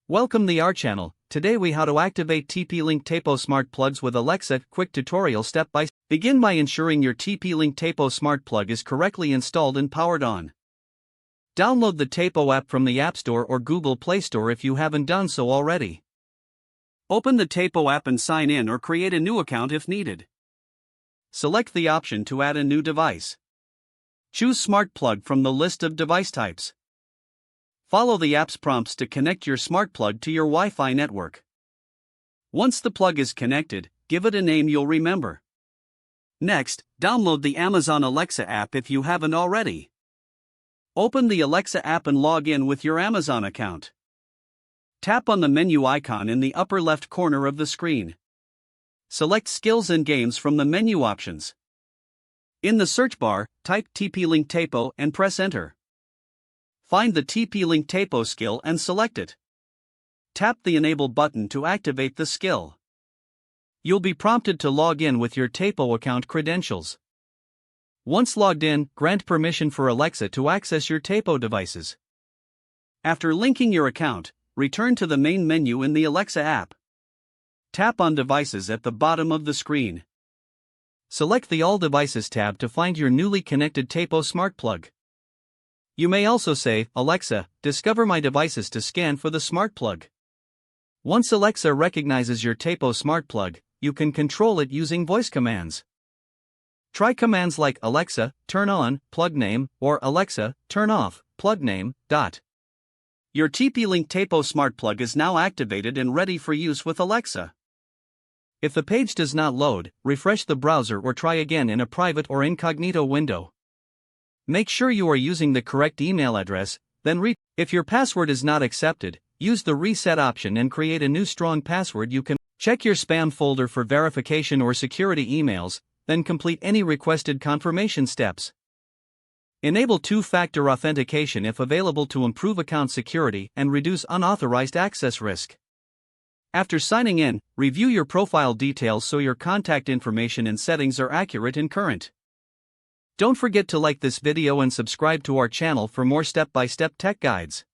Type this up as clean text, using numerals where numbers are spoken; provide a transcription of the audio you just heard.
Welcome to our channel. Today we how to activate TP-Link Tapo smart plugs with Alexa. Quick tutorial step by step. Begin by ensuring your TP-Link Tapo smart plug is correctly installed and powered on. Download the Tapo app from the App Store or Google Play Store if you haven't done so already. Open the Tapo app and sign in or create a new account if needed. Select the option to add a new device. Choose Smart Plug from the list of device types. Follow the app's prompts to connect your smart plug to your Wi-Fi network. Once the plug is connected, give it a name you'll remember. Next, download the Amazon Alexa app if you haven't already. Open the Alexa app and log in with your Amazon account. Tap on the menu icon in the upper left corner of the screen. Select Skills and Games from the menu options. In the search bar, type TP-Link Tapo and press Enter. Find the TP-Link Tapo skill and select it. Tap the Enable button to activate the skill. You'll be prompted to log in with your Tapo account credentials. Once logged in, grant permission for Alexa to access your Tapo devices. After linking your account, return to the main menu in the Alexa app. Tap on Devices at the bottom of the screen. Select the All Devices tab to find your newly connected Tapo smart plug. You may also say, Alexa, discover my devices to scan for the smart plug. Once Alexa recognizes your Tapo smart plug, you can control it using voice commands. Try commands like Alexa, turn on, plug name, or Alexa, turn off, plug name. Your TP-Link Tapo smart plug is now activated and ready for use with Alexa. If the page does not load, refresh the browser or try again in a private or incognito window. Make sure you are using the correct email address, then if your password is not accepted, use the reset option and create a new strong password. You can check your spam folder for verification or security emails, then complete any requested confirmation steps. Enable two-factor authentication if available to improve account security and reduce unauthorized access risk. After signing in, review your profile details so your contact information and settings are accurate and current. Don't forget to like this video and subscribe to our channel for more step-by-step tech guides.